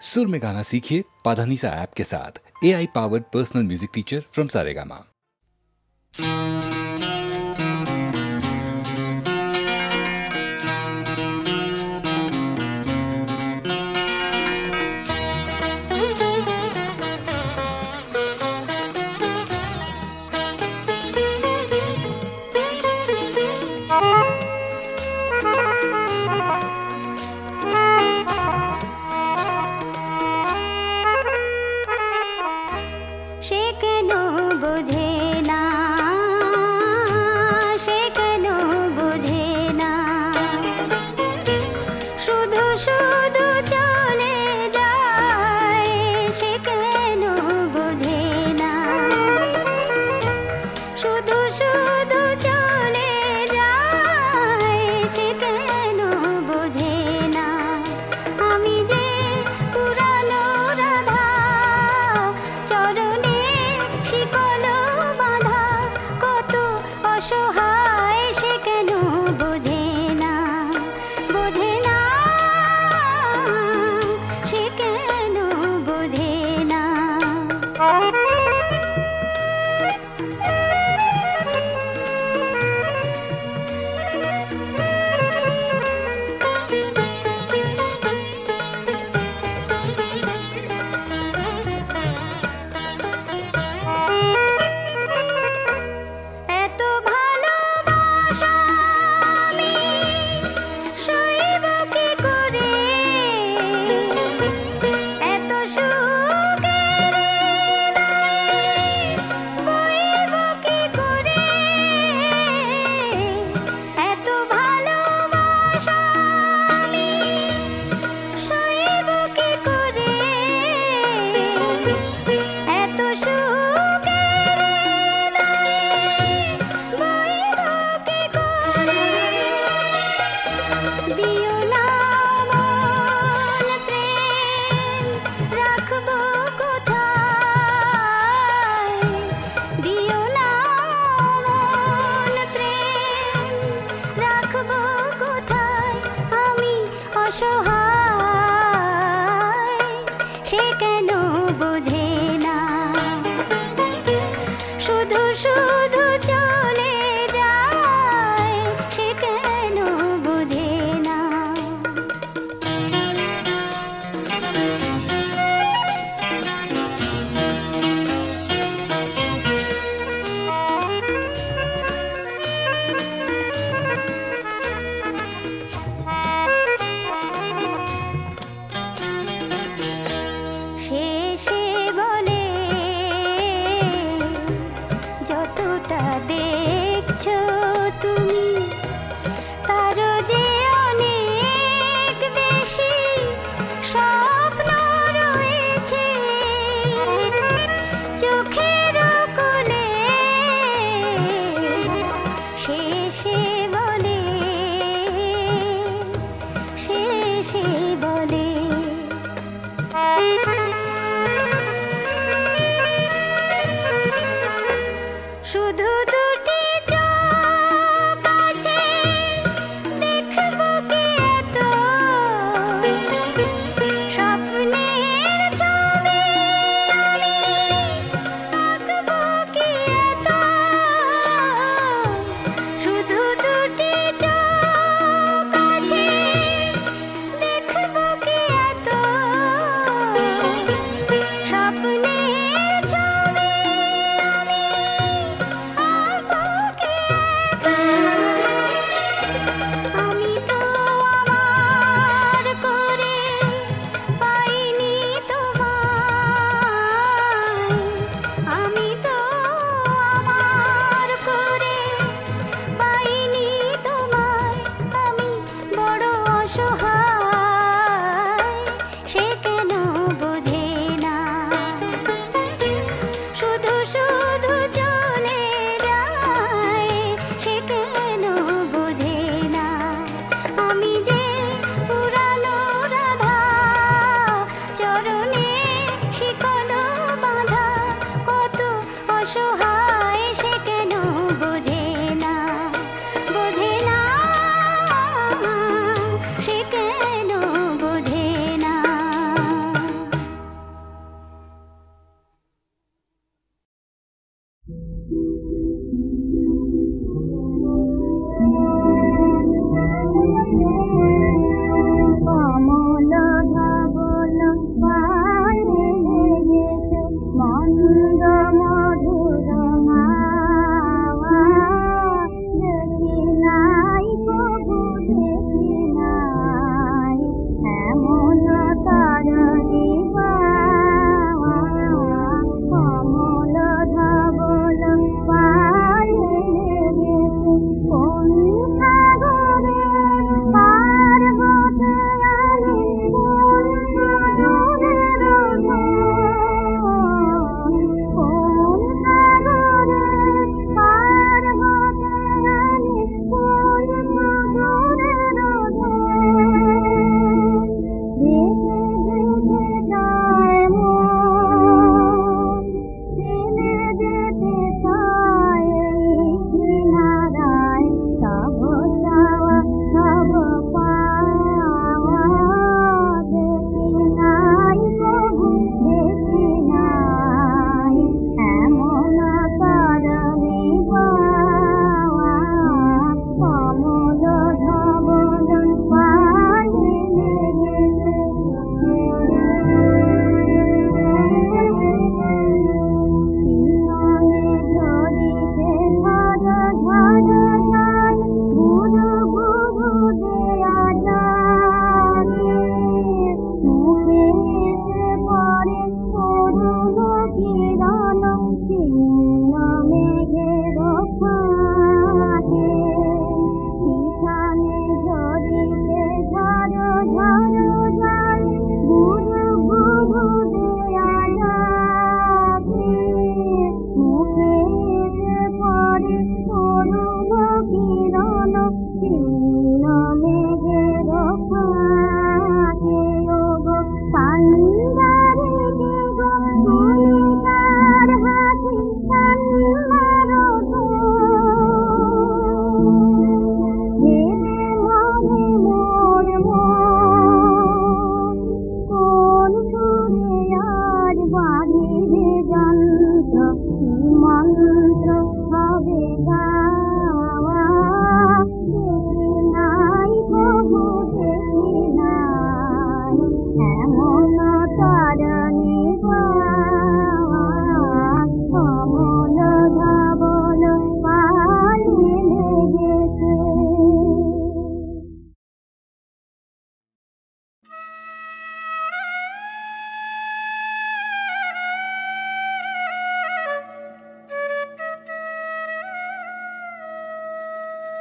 सुर में गाना सीखिए पाधानीसा ऐप के साथ। AI powered personal music teacher from Saregama.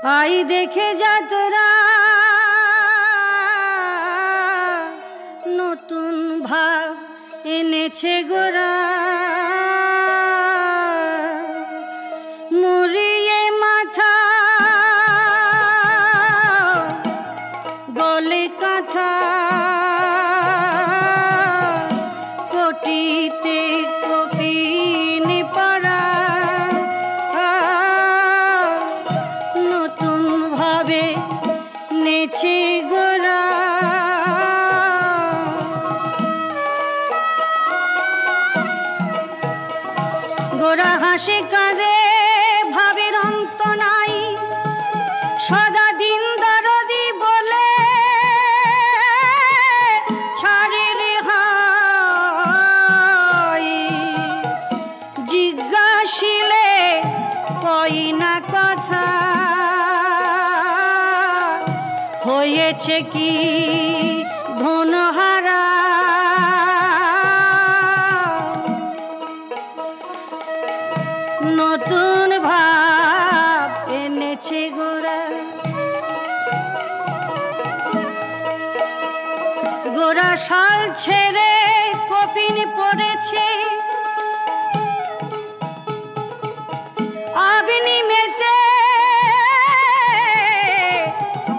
I দেখে যা তোরা নতুন ভাব এনেছে গোরা, মুড়িয়ে মাথা গলে কাঁথা, কোটিতে কপিন পাড়া, নতুন ভাবে নেছে গোরা। গোরা হাসি কাঁদে ভাবের অন্ত নাই, সদা দিন দরদি বলে ছাড়ে রেহাই, জিজ্ঞাসিলে কই না কথা, হয়েছে কি ধনহারা। নতুন ভাব এনেছে গোরা, গোরা শাল ছেড়ে কপিন পড়েছে, আবিনি মেতে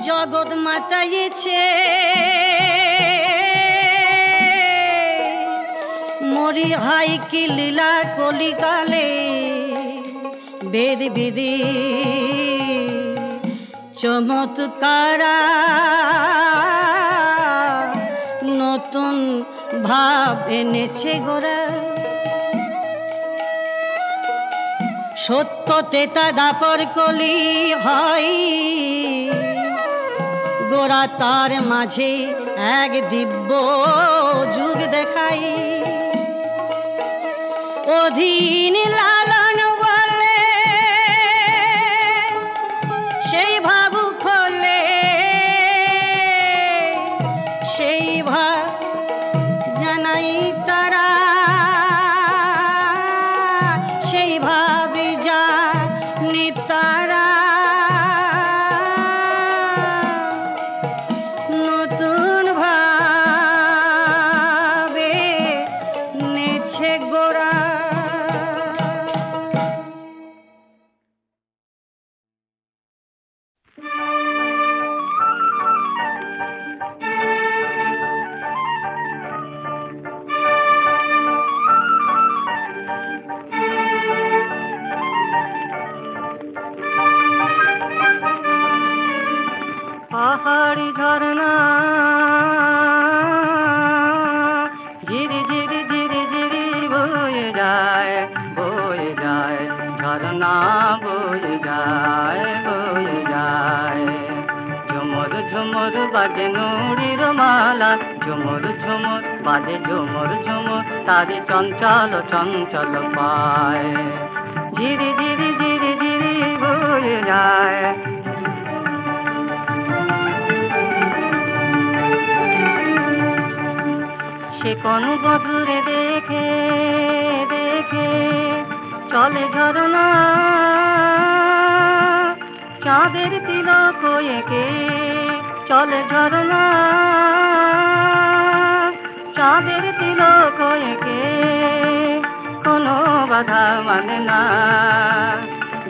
জগৎ মাতাইছে, মরি হাই কি লীলা কলিকালে, বেদ বিধি চমৎকারা, নতুন ভাব এনেছে গোরা। সত্য তেতা দাপর কলি হয়, গোরা তার মাঝে এক দিব্য যুগ দেখাই, অধীন লালন বলে সেই ভাবু খোলে, সেই ভাব জানাই তারা, সেই ভাবে জানি তারা। নতুন ভাবে নেছে গোরা। পাহাড়ি ঝরনা ঝিরি ঝিরি ঝিরি ঝিরি বয়ে যায়, বয়ে যায়, ঝরনা বয়ে যায়, বয়ে যায়। ঝুমুর ঝুমুর বাজে নুড়ির মালা, ঝুমুর ঝুমুর বাজে ঝুমুর ঝুমুর, তারি চঞ্চল চঞ্চল পায়, ঝিরি ঝিরি ঝিরি ঝিরি বয়ে যায়। সে কোন বধুরে দেখে দেখে চলে ঝরনা, চাঁদের তিলক এঁকে চলে ঝরনা, চাঁদের তিলক এঁকে কোনো বাধা মানে না,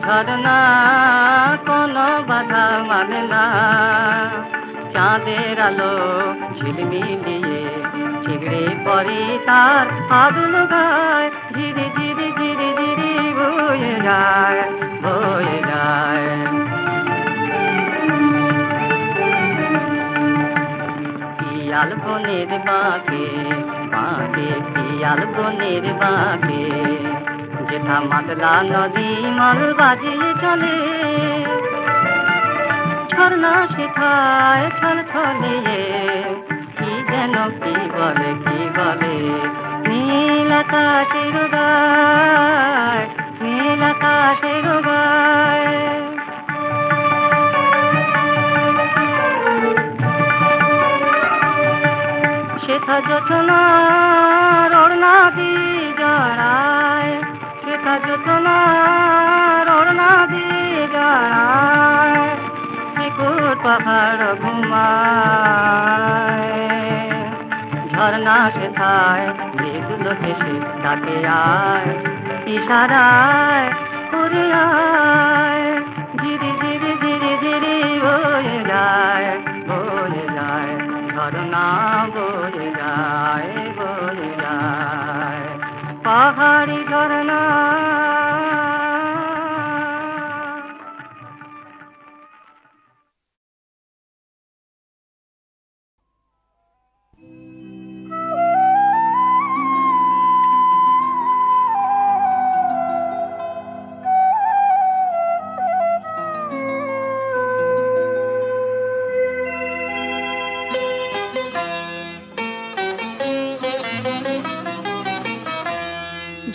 ঝরনা কোনো বাধা মানে না। চাঁদের আলো ঝিলমিলিয়ে ছিগড়ে পড়ে তার আগুন গায়, ধীরে ধীরে ধীরে ধীরে বয়ে যায়, বয়ে যায়। পিয়াল বনের বাঁকে বাঁকে, পিয়াল বনের বাঁকে, যেথা মাতলা নদী মল বাজিয়ে চলে, ঝরনা শেখায় ছল ছলিয়ে, কি যেন কি বলে কি বলে, নীল আকাশের গায়, নীল আকাশের গায়। শেখা যোচনার ওড়না দি জড়ায়, শেখা যোচনার ওড়না দি জড়ায়, পাহাড় ঘুমায় ঝর্ণা শেখায় মেঘগুলো হেসে ডাকে আয় ইশারায় উড়ে আয় ধীরে ধীরে ধীরে ধীরে বয়ে যায় ঝর্ণা বয়ে যায় পাহাড়ি ঝর্ণা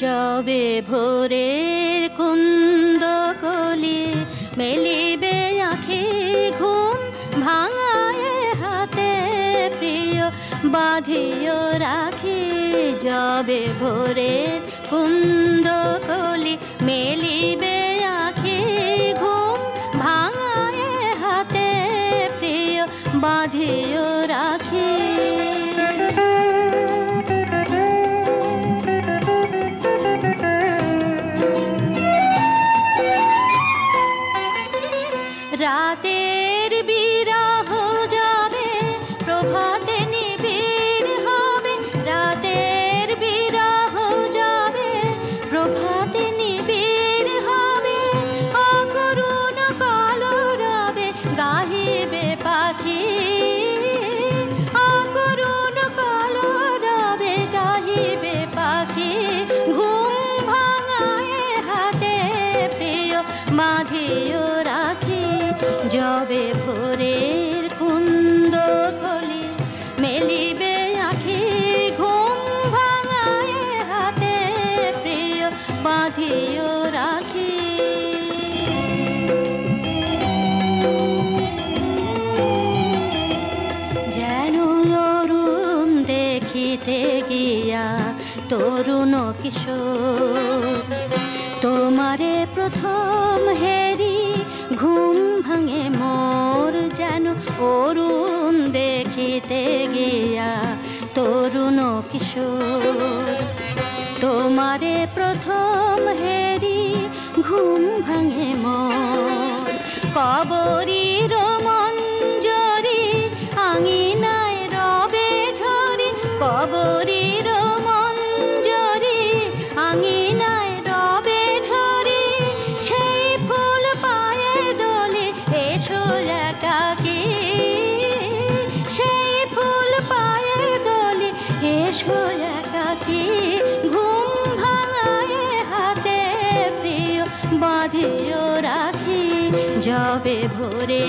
যবে ভোরের কুন্দ কলি মেলিবে আঁখি ঘুম ভাঙায় হাতে প্রিয় বাঁধিও রাখি যবে ভোরের কুন্দ কলি মেলিবে আঁখি ঘুম ভাঙায় হাতে প্রিয় বাঁধিও রাখি রাতের বিরহ যাবে প্রভাতে নিবিড় হবে রাতের বিরহ যাবে প্রভাতে নিবিড় হবে অকরুণ কালো রবে গাহিবে পাখি অকরুণ কালো রবে গাহিবে পাখি ঘুম ভাঙায় হাতে প্রিয় বাঁধিও রাখি যবে ভোরের কুন্দ কলি মেলিবে আঁখি ঘুম ভাঙায় হাতে প্রিয় বাঁধিও রাখি যেন অরুণ দেখিতে গিয়া তরুণ কিশোর তোমারে প্রথম হেরি ঘুম ভাঙে মোর যেন অরুণ দেখিতে গিয়া তরুণ কিশোর তোমারে প্রথম হেরি ঘুম ভাঙে মোর কবরীর মঞ্জরি আঙিনায় রবে ঝরি কবরীর মঞ্জরি আঙিনায় রবে ঝরি সেই ফুল পায়ে দোলে এসো একাকী সেই ফুল পায়ে দোলে এসো একাকী ঘুম ভাঙায় হাতে প্রিয় বাঁধিও রাখি যবে ভোরে